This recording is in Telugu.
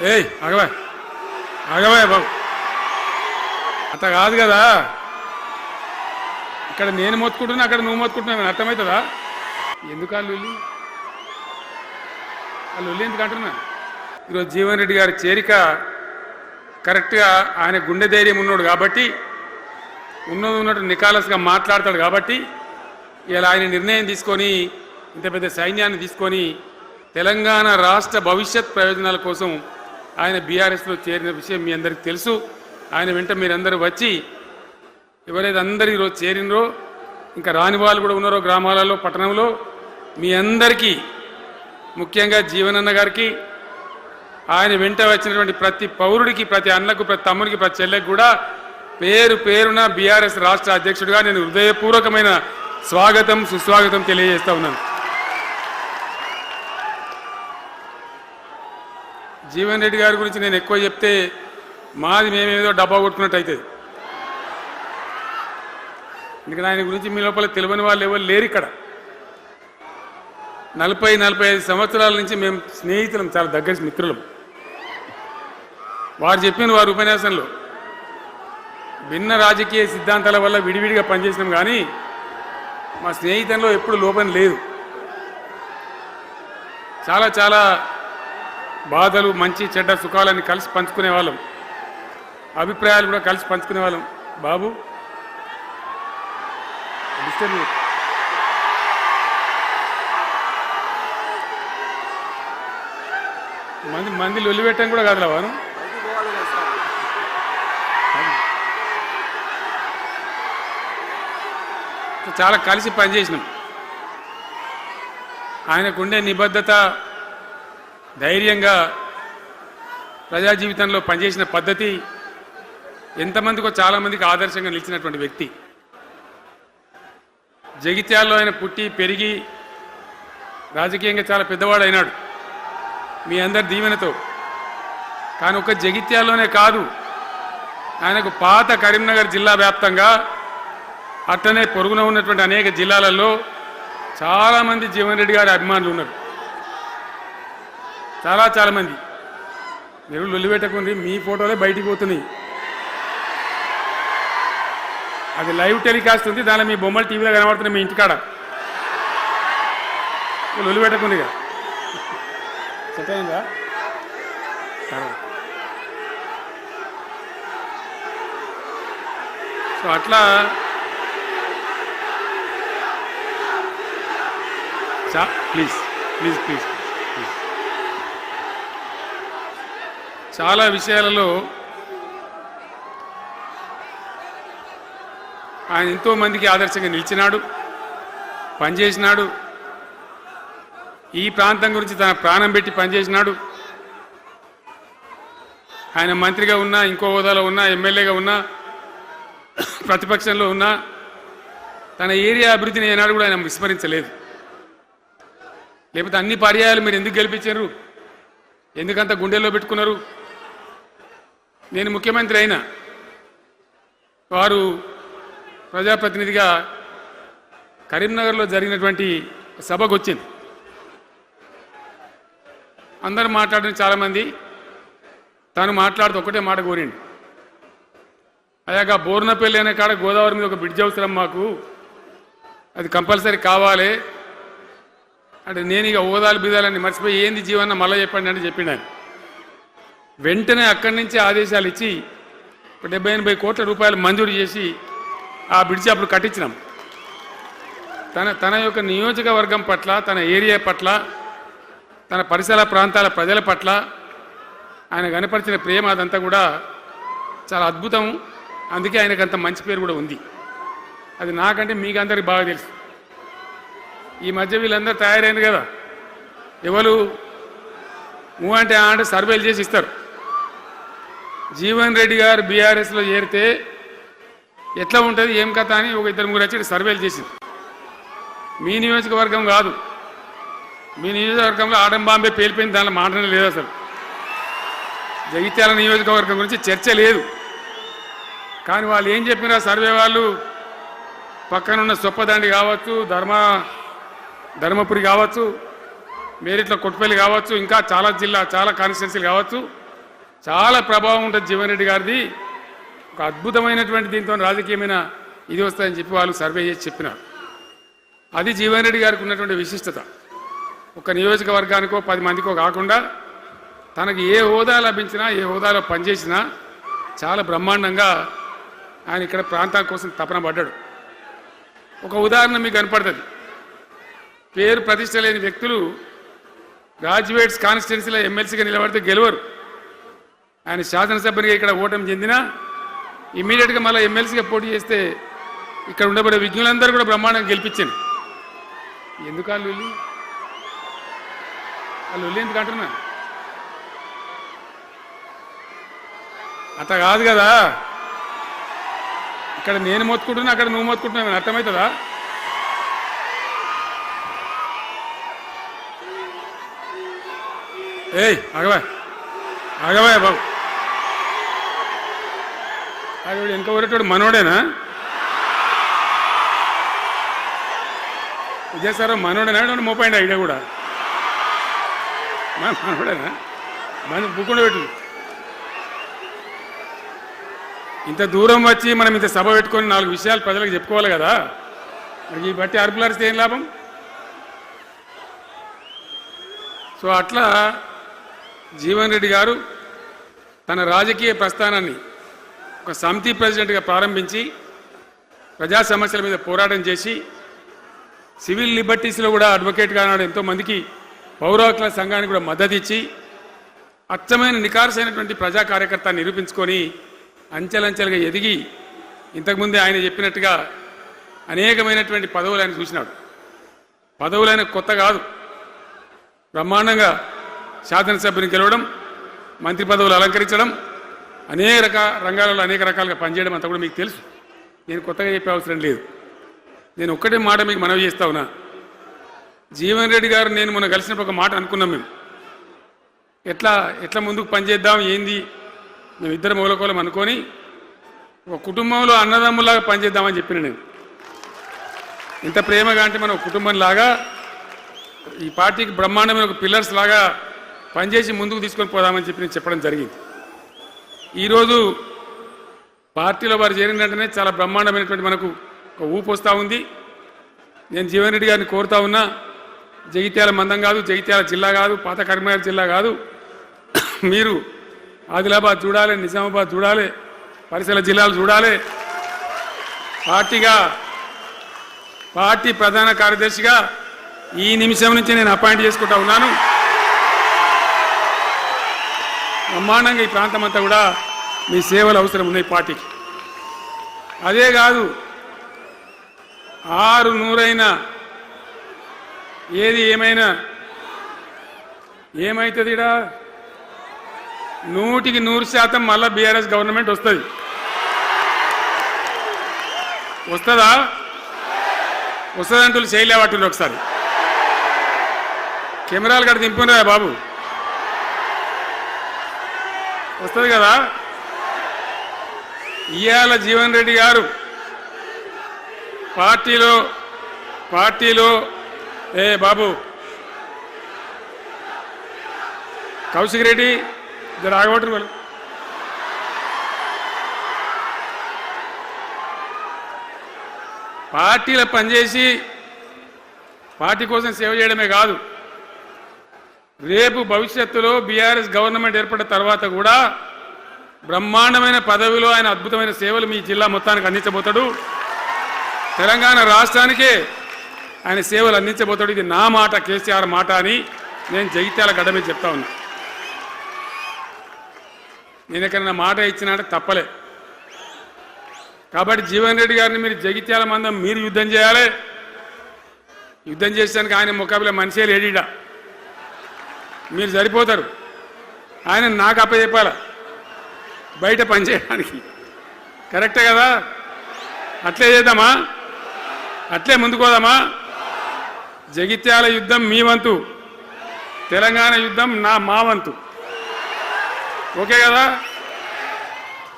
ఏయ్ ఆగవా ఆగవా బాబు, అట్లా కాదు కదా. ఇక్కడ నేను మొత్తుకుంటున్నా, అక్కడ నువ్వు మొత్తుకుంటున్నావు, అర్థమవుతుందా? ఎందుకు ఆ లొల్లి ఎందుకు అంటున్నా? ఈరోజు జీవన్ రెడ్డి గారి చేరిక కరెక్ట్గా ఆయన గుండె ధైర్యం ఉన్నాడు కాబట్టి, ఉన్నట్టు నికాలస్గా మాట్లాడతాడు కాబట్టి ఇలా ఆయన నిర్ణయం తీసుకొని ఇంత పెద్ద సైన్యాన్ని తీసుకొని తెలంగాణ రాష్ట్ర భవిష్యత్ ప్రయోజనాల కోసం ఆయన బీఆర్ఎస్లో చేరిన విషయం మీ అందరికీ తెలుసు. ఆయన వెంట మీరందరూ వచ్చి ఎవరైతే అందరూ ఈరోజు చేరినరో, ఇంకా రాని వాళ్ళు కూడా ఉన్నారో గ్రామాలలో పట్టణంలో, మీ అందరికీ ముఖ్యంగా జీవనన్న గారికి, ఆయన వెంట వచ్చినటువంటి ప్రతి పౌరుడికి, ప్రతి అన్నకు, ప్రతి తమ్ముడికి, ప్రతి చెల్లెకి కూడా పేరు పేరున బీఆర్ఎస్ రాష్ట్ర అధ్యక్షుడిగా నేను హృదయపూర్వకమైన స్వాగతం సుస్వాగతం తెలియజేస్తా ఉన్నాను. జీవన్ రెడ్డి గారి గురించి నేను ఎక్కువ చెప్తే మాది మేమేదో డబ్బా కొట్టుకున్నట్టు అవుతుంది. ఎందుకంటే ఆయన గురించి మీ లోపల తెలియని వాళ్ళు ఎవరు లేరు. ఇక్కడ 40-45 సంవత్సరాల నుంచి మేము స్నేహితులం, చాలా దగ్గర మిత్రులం. వారు చెప్పిన వారి ఉపన్యాసంలో భిన్న రాజకీయ సిద్ధాంతాల వల్ల విడివిడిగా పనిచేసినాం, కానీ మా స్నేహితంలో ఎప్పుడు లోపం లేదు. చాలా చాలా బాధలు, మంచి చెడ్డ సుఖాలని కలిసి పంచుకునే వాళ్ళం, అభిప్రాయాలు కూడా కలిసి పంచుకునే వాళ్ళం. బాబు మంది లొల్లి పెట్టడం కూడా కాదులా వాను. చాలా కలిసి పనిచేసినాం. ఆయనకుండే నిబద్ధత, ధైర్యంగా ప్రజా జీవితంలో పనిచేసిన పద్ధతి ఎంతమందికో చాలామందికి ఆదర్శంగా నిలిచినటువంటి వ్యక్తి. జగిత్యాల్లో ఆయన పుట్టి పెరిగి రాజకీయంగా చాలా పెద్దవాడైనాడు మీ అందరి దీవెనతో. కానీ ఒక జగిత్యాల్లోనే కాదు, ఆయనకు పాత కరీంనగర్ జిల్లా వ్యాప్తంగా అట్లనే పొరుగున ఉన్నటువంటి అనేక జిల్లాలలో చాలామంది జీవన్ రెడ్డి గారి అభిమానులు ఉన్నారు. చాలా మంది. మీరు లొల్లి పెట్టకుండి, మీ ఫోటోలే బయటికి పోతున్నాయి. అది లైవ్ టెలికాస్ట్ ఉంది, దానిలో మీ బొమ్మలు టీవీలో కనబడుతున్నాయి మీ ఇంటికాడ. లొల్లి పెట్టకుంది. సెట్ అయిందా? సో అట్లా ప్లీజ్ ప్లీజ్ ప్లీజ్ ప్లీజ్ చాలా విషయాలలో ఆయన ఎంతో మందికి ఆదర్శంగా నిలిచినాడు, పనిచేసినాడు. ఈ ప్రాంతం గురించి తన ప్రాణం పెట్టి పనిచేసినాడు. ఆయన మంత్రిగా ఉన్నా, ఇంకో హోదాలో ఉన్నా, ఎమ్మెల్యేగా ఉన్నా, ప్రతిపక్షంలో ఉన్నా తన ఏరియా అభివృద్ధిని ఏనాడు కూడా ఆయన విస్మరించలేదు. లేకపోతే అన్ని పర్యాయాలు మీరు ఎందుకు గెలిపించారు, ఎందుకంత గుండెల్లో పెట్టుకున్నారు? నేను ముఖ్యమంత్రి అయినా వారు ప్రజాప్రతినిధిగా కరీంనగర్లో జరిగినటువంటి సభకు వచ్చింది. అందరూ మాట్లాడిన చాలామంది, తను మాట్లాడుతూ ఒకటే మాట కోరిండు. అయ్యాక బోర్నపల్లి అనే కాడ గోదావరి మీద ఒక బ్రిడ్జ్ అవసరం మాకు, అది కంపల్సరీ కావాలి అంటే నేను ఇక ఓదాలు బిదాలని మర్చిపోయి ఏంది జీవన్న మళ్ళీ చెప్పండి అంటే చెప్పిండు ఆయన. వెంటనే అక్కడి నుంచి ఆదేశాలు ఇచ్చి 70-80 కోట్ల రూపాయలు మంజూరు చేసి ఆ బ్రిడ్జి అప్పుడు కట్టించినాం. తన యొక్క నియోజకవర్గం పట్ల, తన ఏరియా పట్ల, తన పరిసర ప్రాంతాల ప్రజల పట్ల ఆయన కనపరిచిన ప్రేమ అదంతా కూడా చాలా అద్భుతం. అందుకే ఆయనకు అంత మంచి పేరు కూడా ఉంది. అది నాకంటే మీకు అందరికి బాగా తెలుసు. ఈ మధ్య వీళ్ళందరూ తయారైంది కదా, ఎవరు అంటే సర్వేలు చేసి ఇస్తారు. జీవన్ రెడ్డి గారు బీఆర్ఎస్లో చేరితే ఎట్లా ఉంటుంది ఏం కథ అని ఒక 2-3 వచ్చి సర్వేలు చేసింది. మీ నియోజకవర్గం కాదు, మీ నియోజకవర్గంలో ఆడం బాంబే పేలిపోయింది, దానిలో మాటనే లేదు. అసలు జగిత్యాల నియోజకవర్గం గురించి చర్చ లేదు. కానీ వాళ్ళు ఏం చెప్పినా సర్వే వాళ్ళు పక్కనున్న సొప్పదండి కావచ్చు, ధర్మపురి కావచ్చు, మేరిట్ల కొట్టుపల్లి కావచ్చు, ఇంకా చాలా కాన్స్టిట్యున్సీలు కావచ్చు, చాలా ప్రభావం ఉంటుంది జీవన్ రెడ్డి గారిది. ఒక అద్భుతమైనటువంటి దీంతో రాజకీయమైన ఇది వస్తాయని చెప్పి వాళ్ళు సర్వే చేసి చెప్పినారు. అది జీవన్ రెడ్డి గారికి ఉన్నటువంటి విశిష్టత. ఒక నియోజకవర్గానికో 10 మందికో కాకుండా తనకు ఏ హోదా లభించినా ఏ హోదాలో పనిచేసినా చాలా బ్రహ్మాండంగా ఆయన ఇక్కడ ప్రాంతం కోసం తపన పడ్డాడు. ఒక ఉదాహరణ మీకు కనపడుతుంది. పేరు ప్రతిష్ట లేని వ్యక్తులు గ్రాడ్యుయేట్స్ కాన్స్టిట్యున్సీలో ఎమ్మెల్సీగా నిలబడితే గెలవరు. ఆయన శాసనసభ్యునిగా ఇక్కడ ఓటమి చెందినా ఇమ్మీడియట్గా మళ్ళీ ఎమ్మెల్సీగా పోటీ చేస్తే ఇక్కడ ఉండబడే విజ్ఞులందరూ కూడా బ్రహ్మాండంగా గెలిపించాను. ఎందుకు వాళ్ళు ఎందుకు అంటున్నా? అట్లా కాదు కదా. ఇక్కడ నేను మొత్తుకుంటున్నా, అక్కడ నువ్వు మొత్తుకుంటున్నావు, అర్థమవుతుందా? ఏయ్ ఆగవా బాబు, ఆగవాడు వెనక ఊరేటోడు మనోడేనా? విజయసారావు మనోడేనా? మోపాయిండి ఐడియా కూడా మనోడేనా? బుక్కుండా పెట్టు. ఇంత దూరం వచ్చి మనం ఇంత సభ పెట్టుకొని 4 విషయాలు ప్రజలకు చెప్పుకోవాలి కదా. మరి ఈ బట్టి అరుపులారిస్తే ఏం లాభం? సో అట్లా జీవన్ రెడ్డి గారు తన రాజకీయ ప్రస్థానాన్ని ఒక సమితి ప్రెసిడెంట్గా ప్రారంభించి ప్రజా సమస్యల మీద పోరాటం చేసి సివిల్ లిబర్టీస్లో కూడా అడ్వకేట్గా నాడు ఎంతోమందికి పౌర హక్కుల సంఘానికి కూడా మద్దతు ఇచ్చి అచ్చమైన నికార్సైనటువంటి ప్రజా కార్యకర్త నిరూపించుకొని అంచెలంచెలుగా ఎదిగి ఇంతకుముందే ఆయన చెప్పినట్టుగా అనేకమైనటువంటి పదవులు ఆయన చూసినాడు. పదవులైన కొత్త కాదు, బ్రహ్మాండంగా శాసనసభ్యుని గెలవడం, మంత్రి పదవులు అలంకరించడం, అనేక రంగాలలో అనేక రకాలుగా పనిచేయడం అంతా కూడా మీకు తెలుసు. నేను కొత్తగా చెప్పే అవసరం లేదు. నేను ఒక్కటే మాట మీకు మనవి చేస్తా ఉన్నా. జీవన్ రెడ్డి గారు నేను మొన్న కలిసినప్పుడు ఒక మాట అనుకున్నాం. మేము ఎట్లా ముందుకు పనిచేద్దాం ఏంది, మేము ఇద్దరు మూలకోలం అనుకొని ఒక కుటుంబంలో అన్నదమ్ములాగా పనిచేద్దామని చెప్పిన నేను. ఇంత ప్రేమగా అంటే మనం కుటుంబంలాగా ఈ పార్టీకి బ్రహ్మాండమైన ఒక పిల్లర్స్ లాగా పనిచేసి ముందుకు తీసుకొని పోదామని చెప్పి నేను చెప్పడం జరిగింది. ఈరోజు పార్టీలో వారు చేరిన వెంటనే చాలా బ్రహ్మాండమైనటువంటి మనకు ఒక ఊపు వస్తూ ఉంది. నేను జీవన్ రెడ్డి గారిని కోరుతా ఉన్నా, జగిత్యాల మందం కాదు, జగిత్యాల జిల్లా కాదు, పాత కరీంనగర్ జిల్లా కాదు, మీరు ఆదిలాబాద్ చూడాలి, నిజామాబాద్ చూడాలి, పరిసర జిల్లాలు చూడాలి. పార్టీ ప్రధాన కార్యదర్శిగా ఈ నిమిషం నుంచి నేను అపాయింట్ చేసుకుంటా ఉన్నాను. బ్రహ్మాండంగా ఈ ప్రాంతం అంతా కూడా మీ సేవలు అవసరం ఉన్నాయి పార్టీకి. అదే కాదు, 600 ఏది ఏమైనా ఏమవుతుంది? 100కి 100% మళ్ళా బీఆర్ఎస్ గవర్నమెంట్ వస్తుంది. వస్తుందా? వస్తుందంటూ చేయలేవట్టుంది. ఒకసారి కెమెరాలు కూడా దింపుకున్నారా బాబు? వస్తుంది కదా. ఇవాళ జీవన్ రెడ్డి గారు పార్టీలో బాబు కౌశిక్ రెడ్డి రాగబట్టు వాళ్ళు పార్టీలో పనిచేసి పార్టీ కోసం సేవ చేయడమే కాదు, రేపు భవిష్యత్తులో బీఆర్ఎస్ గవర్నమెంట్ ఏర్పడిన తర్వాత కూడా బ్రహ్మాండమైన పదవిలో ఆయన అద్భుతమైన సేవలు మీ జిల్లా మొత్తానికి అందించబోతాడు. తెలంగాణ రాష్ట్రానికే ఆయన సేవలు అందించబోతాడు. ఇది నా మాట, కేసీఆర్ మాట అని నేను జగిత్యాల గడ్డ మీద చెప్తా ఉన్నా. నేను ఎక్కడైనా మాట ఇచ్చినా తప్పలే. కాబట్టి జీవన్ రెడ్డి గారిని మీరు జగిత్యాల మందం మీరు యుద్ధం చేయాలి. యుద్ధం చేసేదానికి ఆయన ముఖాబిలా మనిషే లేడీడా, మీరు సరిపోతారు. ఆయన నాకు అప్పచెప్పాల బయట పనిచేయడానికి. కరెక్టే కదా? అట్లే చేద్దామా? అట్లే ముందుకోదామా? జగిత్యాల యుద్ధం మీ వంతు, తెలంగాణ యుద్ధం మా వంతు. ఓకే కదా?